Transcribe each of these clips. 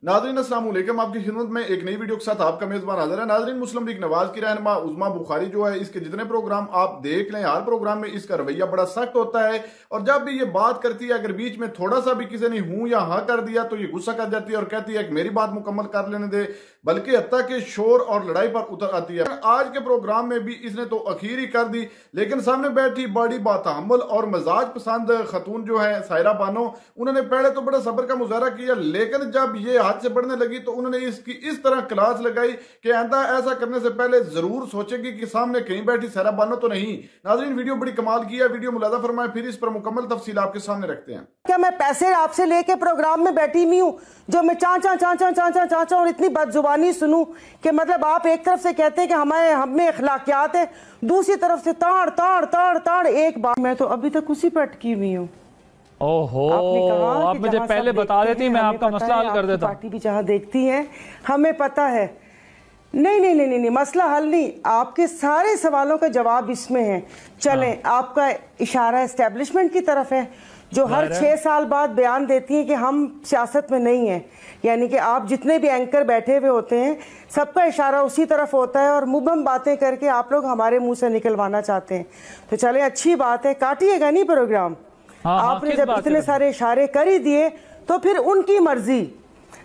नाज़रीन अस्सलाम वालेकुम, आपकी खिदमत में एक नई वीडियो के साथ आपका मेजबान हाजिर है। नाज़रीन, मुस्लिम लीग नवाज की रहनुमा उज़्मा बुखारी जो है, इसके जितने प्रोग्राम आप देख लें, हर प्रोग्राम में इसका रवैया बड़ा सख्त होता है और जब भी ये बात करती है, अगर बीच में थोड़ा सा भी किसी ने हूं या हाँ कर दिया तो ये गुस्सा कर जाती है और कहती है कि मेरी बात मुकम्मल कर लेने दे, बल्कि हत्ता के शोर और लड़ाई पर उतर आती है। आज के प्रोग्राम में भी इसने तो अखीर ही कर दी, लेकिन सामने बैठी बड़ी बातहम्मुल और मजाज पसंद खतून जो है सायरा बानो, उन्होंने पहले तो बड़ा सब्र का मुजाहरा किया, लेकिन जब ये हाथ से बढ़ने लगी तो उन्होंने इसकी इस तरह क्लास लगाई कि आंदा ऐसा करने से पहले जरूर सोचेगी कि सामने कहीं बैठी सायरा बानो तो नहीं। नाज़रीन, वीडियो बड़ी कमाल की है, वीडियो मुलाजा फरमाएं, फिर इस पर मुकम्मल तफसील आपके सामने रखते हैं। क्या मैं पैसे आपसे लेके प्रोग्राम में बैठी हुई हूँ जो मैं चाचा और इतनी बदजुबानी सुनूं कि मतलब आप एक तरफ से कहते हैं कि हमें अखलाकियात है, दूसरी तरफ से ताड़ ताड़ ताड़ ताड़ एक बात। मैं तो अभी तक उसी पर अटकी हुई हूँ। ओहो, आप मुझे पहले बता देती, मैं आपका मसला हल कर देता। पार्टी भी जहाँ देखती है हमें पता है। नहीं, मसला हल नहीं, आपके सारे सवालों का जवाब इसमें है। चलें, आपका इशारा एस्टेब्लिशमेंट की तरफ है जो हर 6 साल बाद बयान देती है कि हम सियासत में नहीं हैं, यानी कि आप जितने भी एंकर बैठे हुए होते हैं सबका इशारा उसी तरफ होता है और मुबहम बातें करके आप लोग हमारे मुंह से निकलवाना चाहते हैं। तो चले, अच्छी बात है, काटिएगा नहीं प्रोग्राम। आपने जब इतने सारे इशारे कर ही दिए तो फिर उनकी मर्जी,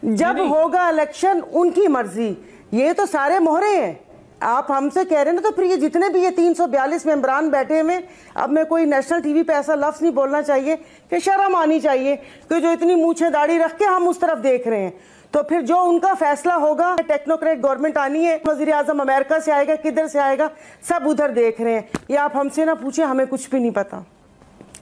जब होगा इलेक्शन उनकी मर्जी। ये तो सारे मोहरे हैं, आप हमसे कह रहे हैं ना, तो फिर ये जितने भी ये 342 मेंबरान बैठे हुए, अब मैं कोई नेशनल टीवी पे ऐसा लफ्ज नहीं बोलना चाहिए कि शर्म आनी चाहिए कि जो इतनी मूछें दाढ़ी रख के हम उस तरफ देख रहे हैं। तो फिर जो उनका फैसला होगा, टेक्नोक्रेट गवर्नमेंट आनी है, वजीर आजम अमेरिका से आएगा, किधर से आएगा, सब उधर देख रहे हैं। ये आप हमसे ना पूछे, हमें कुछ भी नहीं पता।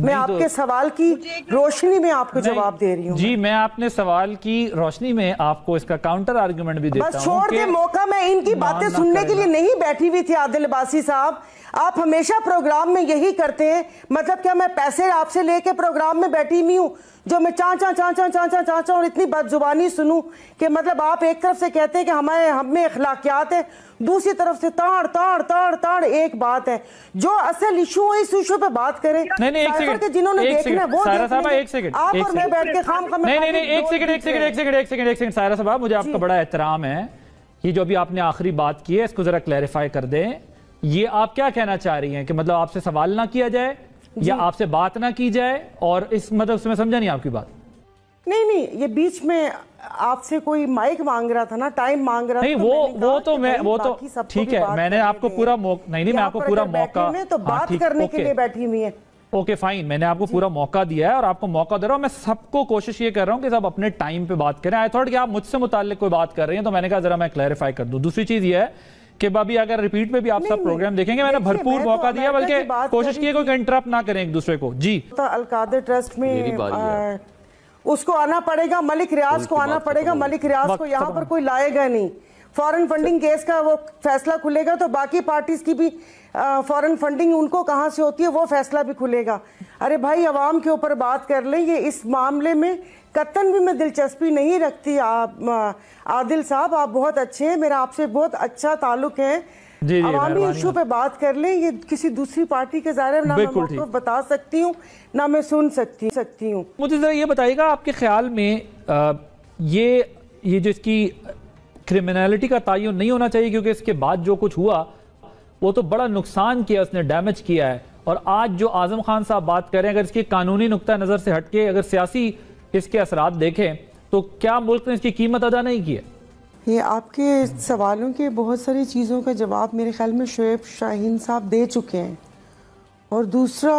मैं आपके सवाल की रोशनी में आपको जवाब दे रही हूँ। जी, मैं आपने सवाल की रोशनी में आपको इसका काउंटर आर्गुमेंट भी देता हूं। बस छोड़ दे मौका, मैं इनकी बातें सुनने के लिए नहीं बैठी हुई थी। आदिल अब्बासी साहब, आप हमेशा प्रोग्राम में यही करते हैं। मतलब क्या मैं पैसे आपसे लेके प्रोग्राम में बैठी हुई हूँ जो मैं चाचा और इतनी बदजुबानी सुनूं कि मतलब आप एक तरफ से कहते हैं कि हमें अखलाकियात है, दूसरी तरफ से ताड़ ताड़ ताड़ ताड़ एक बात है। जो असल इशू है इस इशू पे बात करें। नहीं, एक सेकंड, जिन्होंने देखना वो सायरा साहब, एक सेकंड, आप और मैं बैठ के खाम नहीं, एक सेकंड सायरा साहब, मुझे आपका बड़ा एहतराम है। ये जो अभी आपने आखिरी बात की है इसको जरा क्लैरिफाई कर दें। ये आप क्या कहना चाह रही हैं कि मतलब आपसे सवाल ना किया जाए या आपसे बात ना की जाए? और इस मतलब उसमें समझा नहीं आपकी बात। नहीं, ये बीच में आपसे कोई माइक मांग रहा था ना, टाइम मांग रहा था। नहीं, वो तो ठीक है, मैंने आपको पूरा मौका, नहीं मैं आपको पूरा मौका, तो बात करने के लिए बैठी हुई है। ओके फाइन, मैंने आपको पूरा मौका दिया है और आपको मौका दे रहा हूं। मैं सबको कोशिश ये कर रहा हूं कि सब अपने टाइम पे बात करें। आई थॉट कि आप मुझसे मुताल्लिक कोई बात कर रही हैं, तो मैंने कहा जरा मैं क्लैरिफाई कर दूं। दूसरी चीज ये है कि भाभी अगर रिपीट पे भी आप सब प्रोग्राम देखेंगे, मैंने भरपूर मौका दिया, बल्कि कोशिश की कोई इंटरप्ट ना करें एक दूसरे को। जी, अलकादर ट्रस्ट में उसको आना पड़ेगा, मलिक रियाज को आना पड़ेगा। मलिक रियाज को यहाँ पर कोई लाएगा नहीं। फॉरेन फंडिंग केस का वो फैसला खुलेगा तो बाकी पार्टीज की भी फॉरेन फंडिंग उनको कहाँ से होती है वो फैसला भी खुलेगा। अरे भाई, अवाम के ऊपर बात कर लें। ये इस मामले में कतन भी मैं दिलचस्पी नहीं रखती। आदिल साहब, आप बहुत अच्छे हैं, मेरा आपसे बहुत अच्छा ताल्लुक है। अवामी इशू पे बात कर लें। ये किसी दूसरी पार्टी के ज़ाहिर है ना मैं मौक़िफ़ बता सकती हूँ ना मैं सुन सकती हूँ। मुझे जरा ये बताइएगा, आपके ख्याल में ये जो इसकी क्रिमिनलिटी का तयन नहीं होना चाहिए, क्योंकि इसके बाद जो कुछ हुआ वो तो बड़ा नुकसान किया, उसने डैमेज किया है। और आज जो आजम खान साहब बात करें, अगर इसकी कानूनी नुक्ता नज़र से हटके अगर सियासी इसके असरात देखें तो क्या मुल्क ने इसकी कीमत अदा नहीं की है? ये आपके सवालों के बहुत सारी चीज़ों का जवाब मेरे ख्याल में शोएब शाहीन साहब दे चुके हैं। और दूसरा,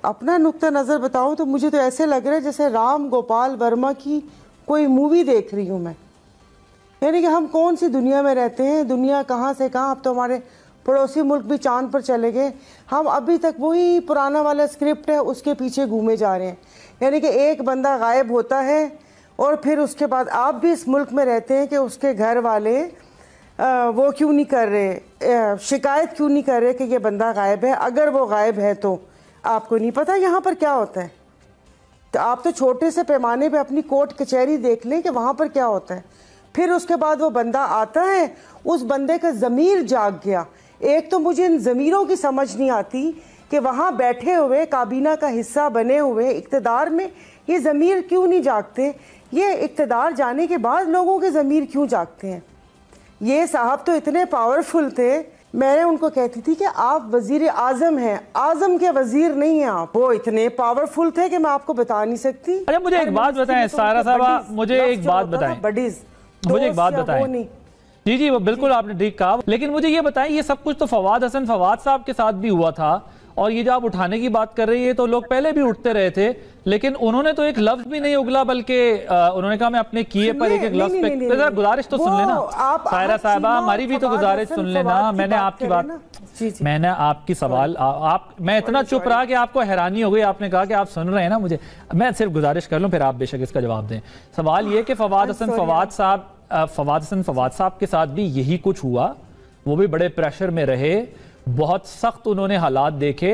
अपना नुक्ता नज़र बताऊं तो मुझे तो ऐसे लग रहा है जैसे राम गोपाल वर्मा की कोई मूवी देख रही हूँ मैं। यानी कि हम कौन सी दुनिया में रहते हैं, दुनिया कहाँ से कहाँ। अब तो हमारे पड़ोसी मुल्क भी चांद पर चले गए, हम अभी तक वही पुराना वाला स्क्रिप्ट है उसके पीछे घूमे जा रहे हैं। यानी कि एक बंदा गायब होता है और फिर उसके बाद आप भी इस मुल्क में रहते हैं कि उसके घर वाले वो क्यों नहीं कर रहे, शिकायत क्यों नहीं कर रहे कि ये बंदा गायब है। अगर वो गायब है तो आपको नहीं पता यहाँ पर क्या होता है। तो आप तो छोटे से पैमाने पे अपनी कोर्ट कचहरी देख लें कि वहाँ पर क्या होता है। फिर उसके बाद वो बंदा आता है, उस बंदे का ज़मीर जाग गया। एक तो मुझे इन ज़मीरों की समझ नहीं आती कि वहाँ बैठे हुए काबीना का हिस्सा बने हुए इक़्तिदार में ये ज़मीर क्यों नहीं जागते ये इक़्तिदार जाने के बाद लोगों के ज़मीर क्यों जागते हैं? ये साहब तो इतने पावरफुल थे, मैंने उनको कहती थी कि आप वजीर आजम हैं, आजम के वजीर नहीं हैं आप। वो इतने पावरफुल थे कि मैं आपको बता नहीं सकती। अरे मुझे एक बात बताएं सायरा साहबा, मुझे एक बात बताएं, मुझे एक बात बताएं। जी जी वो बिल्कुल आपने ठीक कहा, लेकिन मुझे ये बताएं, ये सब कुछ तो फवाद हसन फवाद साहब के साथ भी हुआ था, और ये जो आप उठाने की बात कर रही है तो लोग पहले भी उठते रहे थे, लेकिन उन्होंने तो एक लफ्ज भी नहीं उगला, बल्कि उन्होंने कहा मैं अपने किए पर एक एक लफ्ज पे। जरा गुजारिश तो सुन लेना सायरा साहबा, हमारी भी तो गुजारिश सुन लेना। मैंने आपकी बात, मैंने आपकी सवाल मैं इतना चुप रहा कि आपको हैरानी हो गई, आपने कहा कि आप सुन रहे हैं ना मुझे, मैं सिर्फ गुजारिश कर लूं फिर आप बेशक इसका जवाब दें। सवाल ये कि फवाद हसन फवाद साहब के साथ भी यही कुछ हुआ, वो भी बड़े प्रेशर में रहे, बहुत सख्त उन्होंने हालात देखे,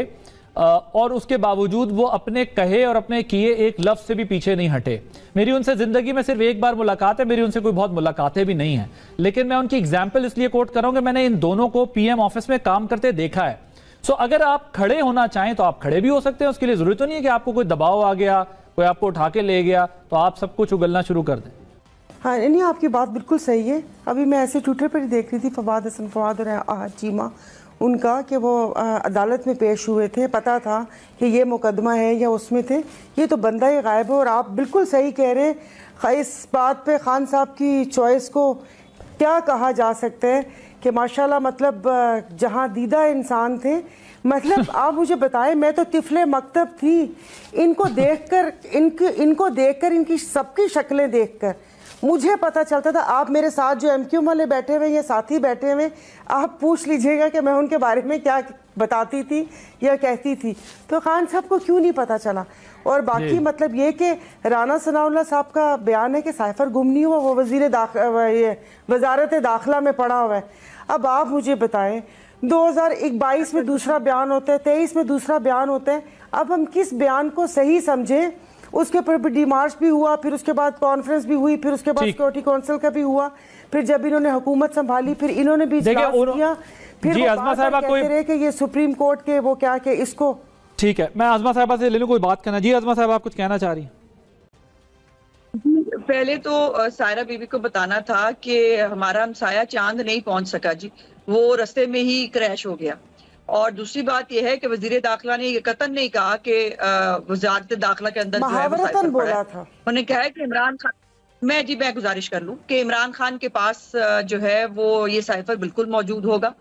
और उसके बावजूद वो अपने कहे और अपने किए एक लफ्ज से भी पीछे नहीं हटे। मेरी उनसे जिंदगी में सिर्फ एक बार मुलाकात है, मेरी उनसे कोई बहुत मुलाकातें भी नहीं हैं, लेकिन मैं उनकी एग्जाम्पल इसलिए कोट कर रहा हूं कि मैंने इन दोनों को पीएम ऑफिस में काम करते देखा है। सो अगर आप खड़े होना चाहें तो आप खड़े भी हो सकते हैं, उसके लिए जरूरत तो नहीं है कि आपको कोई दबाव आ गया, कोई आपको उठा के ले गया तो आप सब कुछ उगलना शुरू कर दें। हाँ नहीं, आपकी बात बिल्कुल सही है। अभी मैं ऐसे ट्विटर पर ही देख रही थी फवाद हसन फवाद और चीमा उनका, कि वो अदालत में पेश हुए थे, पता था कि ये मुकदमा है या उसमें थे, ये तो बंदा ही गायब है। और आप बिल्कुल सही कह रहे हैं, इस बात पे खान साहब की चॉइस को क्या कहा जा सकता है कि माशाल्लाह, मतलब जहाँ दीदा इंसान थे। मतलब आप मुझे बताएं, मैं तो तिफले मकतब थी, इनको देखकर इनकी सबकी शक्लें देखकर मुझे पता चलता था। आप मेरे साथ जो एमक्यूएम वाले बैठे हुए या साथी बैठे हुए, आप पूछ लीजिएगा कि मैं उनके बारे में क्या बताती थी या कहती थी, तो खान साहब को क्यों नहीं पता चला। और बाकी मतलब ये कि राना सनाउल्लाह साहब का बयान है कि साइफर गुम नहीं हुआ, वो वजारत दाखिला में पड़ा हुआ है। अब आप मुझे बताएं, 2022 में दूसरा बयान होता है, 23 में दूसरा बयान होता है, अब हम किस बयान को सही समझें? उसके ऊपर डिमार्च भी हुआ, फिर उसके बाद कॉन्फ्रेंस भी हुई, फिर उसके बाद सिक्योरिटी काउंसिल का भी हुआ, फिर जब इन्होंने हुकूमत संभाली फिर इन्होंने भी किया, फिर आज़मा साहिबा कहते रहे कि ये सुप्रीम कोर्ट के वो क्या के इसको। ठीक है, मैं आज़मा साहिबा से ले लूं कोई बात करना। जी आज़मा साहिबा, आप कुछ कहना चाह रही हैं? पहले तो सायरा बीबी को बताना था कि हमारा हमसाया चांद नहीं पहुंच सका जी, वो रास्ते में ही क्रैश हो गया। और दूसरी बात यह है कि वजीर दाखिला ने ये कतन नहीं कहा कि वजारत दाखिला के अंदर महावरतन बोला था, उन्होंने कहा है कि इमरान खान, मैं गुजारिश कर लूं कि इमरान खान के पास जो है वो ये साइफर बिल्कुल मौजूद होगा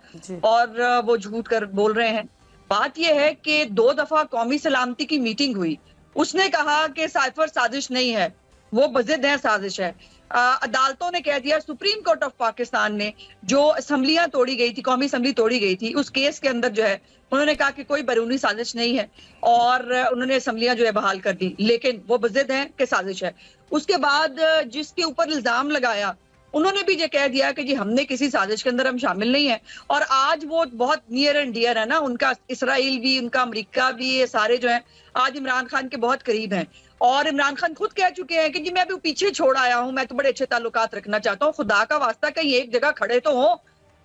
और वो झूठ कर बोल रहे हैं। बात यह है कि 2 दफा कौमी सलामती की मीटिंग हुई, उसने कहा कि साइफर साजिश नहीं है, वो बजिद है, साजिश है। अदालतों ने कह दिया, सुप्रीम कोर्ट ऑफ पाकिस्तान ने जो असम्बलियां तोड़ी गई थी, कौमी असम्बली तोड़ी गई थी, उस केस के अंदर जो है उन्होंने कहा कि कोई बैरूनी साजिश नहीं है और उन्होंने असम्बलियां जो है बहाल कर दी, लेकिन वो बजिद है कि साजिश है। उसके बाद जिसके ऊपर इल्जाम लगाया उन्होंने भी ये कह दिया कि जी हमने किसी साजिश के अंदर हम शामिल नहीं है। और आज वो बहुत नियर एंड डियर है ना, उनका इसराइल भी, उनका अमेरिका भी, ये सारे जो है आज इमरान खान के बहुत करीब हैं। और इमरान खान खुद कह चुके हैं कि जी मैं भी पीछे छोड़ आया हूं, मैं तो बड़े अच्छे ताल्लुकात रखना चाहता हूँ, खुदा का वास्ता कहीं एक जगह खड़े तो हो,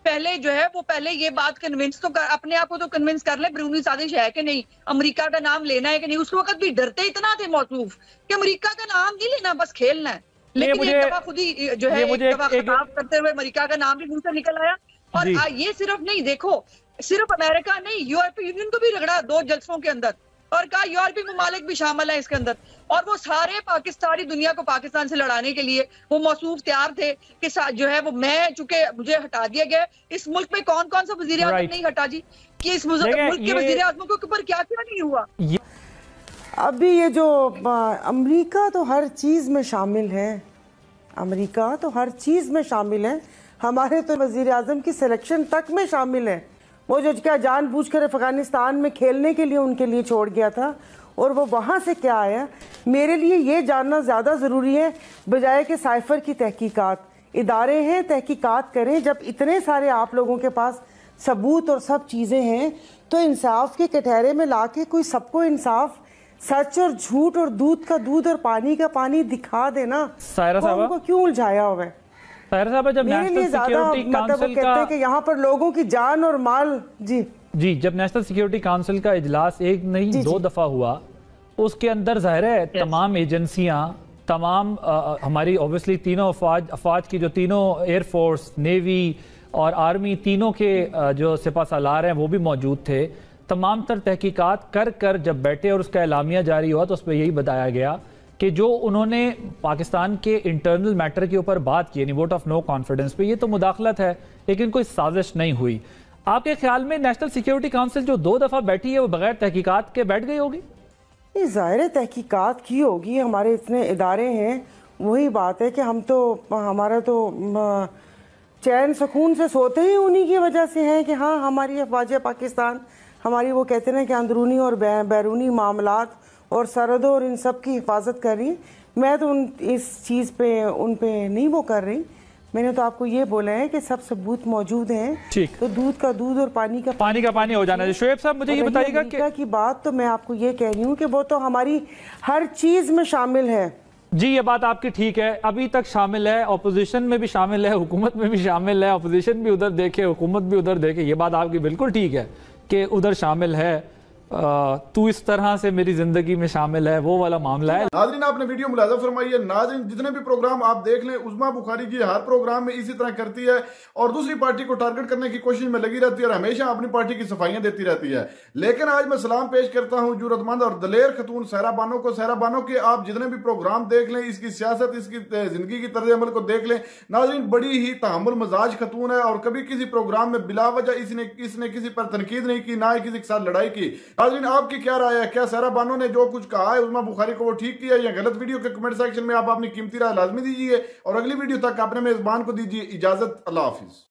पहले जो है वो पहले ये बात कन्विंस तो कर, अपने आप को तो कन्विंस कर ले बैरूनी साजिश है कि नहीं, अमेरिका का नाम लेना है कि नहीं। उस वक्त भी डरते इतना थे मौसूफ कि अमेरिका का नाम नहीं लेना, बस खेलना है। लेकिन एक दफा खुद ही जो है एक दफा खिताब करते हुए अमेरिका का नाम भी मुंह से निकल आया। और ये सिर्फ नहीं, देखो सिर्फ अमेरिका नहीं, यूरोपीय यूनियन को भी रगड़ा 2 जलसों के अंदर और कहा यूरोपीय ममालिक भी शामिल है इसके अंदर। और वो सारे पाकिस्तानी दुनिया को पाकिस्तान से लड़ाने के लिए वो मौसूफ तैयार थे कि जो है वो, मैं चूंकि मुझे हटा दिया गया, इस मुल्क में कौन कौन सा वजीर आज़म नहीं हटा जी, कि इस मुल्क के वजीर आज़म के ऊपर क्या क्या नहीं हुआ। अभी ये जो अमेरिका तो हर चीज़ में शामिल है, अमेरिका तो हर चीज़ में शामिल है, हमारे तो वज़ीर आज़म की सिलेक्शन तक में शामिल है। वो जो क्या जानबूझकर अफ़गानिस्तान में खेलने के लिए उनके लिए छोड़ गया था और वो वहाँ से क्या आया, मेरे लिए ये जानना ज़्यादा ज़रूरी है बजाय कि साइफ़र की तहकीकात। इदारे हैं, तहकीकात करें। जब इतने सारे आप लोगों के पास सबूत और सब चीज़ें हैं तो इंसाफ के कटहरे में ला के कोई सबको इंसाफ, सच और झूठ और दूध का दूध और पानी का पानी दिखा देना। सायरा साहबा को क्यों उलझाया हुआ है? सायरा साहबा, जब नेशनल सिक्योरिटी काउंसिल का कि यहाँ पर लोगों की जान और माल जी जब नेशनल सिक्योरिटी काउंसिल का इजलास एक नहीं 2 दफा हुआ, उसके अंदर जाहिर है तमाम एजेंसियां, तमाम हमारी ऑब्वियसली तीनों अफवाज की जो तीनों एयरफोर्स, नेवी और आर्मी तीनों के जो सिपा सालार हैं वो भी मौजूद थे। तमाम तर तहकीकात कर जब बैठे और उसका एलामिया जारी हुआ तो उस पर यही बताया गया कि जो उन्होंने पाकिस्तान के इंटरनल मैटर के ऊपर बात की, यानी वोट ऑफ नो कॉन्फिडेंस पे, ये तो मुदाखलत है लेकिन कोई साजिश नहीं हुई। आपके ख्याल में नेशनल सिक्योरिटी काउंसिल जो 2 दफ़ा बैठी है वो बगैर तहकीकात के बैठ गई होगी? ये ज़ाहिर तहकीकात की होगी, हमारे इतने इदारे हैं। वही बात है कि हम तो हमारा तो चैन सुकून से सोते ही उन्हीं की वजह से हैं कि हाँ हमारी अफवाज पाकिस्तान, हमारी वो कहते हैं कि अंदरूनी और बैरूनी मामलात और सरहदों और इन सब की हिफाजत कर रही। मैं तो इस चीज़ पे उन पे नहीं वो कर रही। मैंने तो आपको ये बोला है कि सब सबूत मौजूद हैं, ठीक, तो दूध का दूध और पानी का पानी हो जाना है। शोएब साहब मुझे ये बताइएगा कि बात तो मैं आपको ये कह रही हूँ कि वो तो हमारी हर चीज़ में शामिल है। जी, ये बात आपकी ठीक है, अभी तक शामिल है, ऑपोजिशन में भी शामिल है, हुकूमत में भी शामिल है, ऑपोजिशन भी उधर देखे, हुकूमत भी उधर देखे, ये बात आपकी बिल्कुल ठीक है कि उधर शामिल है। तू इस तरह से मेरी जिंदगी में शामिल है, वो वाला मामला है। नाज़रीन, आपने वीडियो मुलाज़ा फरमाई है। नाज़रीन, जितने भी प्रोग्राम आप देख लें, उज़्मा बुखारी की हर प्रोग्राम में इसी तरह करती है और दूसरी पार्टी को टारगेट करने की कोशिश में लगी रहती है और हमेशा अपनी पार्टी की सफाइयां देती रहती है। लेकिन आज मैं सलाम पेश करता हूं जुर्रतमंद और दलेर खतून सहरा बानो को। सहरा बानो के आप जितने भी प्रोग्राम देख लें, इसकी सियासत, इसकी जिंदगी की तर्ज अमल को देख लें, नाज़रीन बड़ी ही तहम्मुल मजाज खतून है और कभी किसी प्रोग्राम में बिला वजह इसने किसी पर तनकीद नहीं की, ना ही किसी के साथ लड़ाई की। नाज़रीन, आपकी क्या राय है? क्या सहरा बानो ने जो कुछ कहा है उज़्मा बुखारी को वो ठीक किया या गलत? वीडियो के कमेंट सेक्शन में आप अपनी कीमती राय लाजमी दीजिए और अगली वीडियो तक अपने मेजबान को दीजिए इजाजत। अल्लाह हाफिज।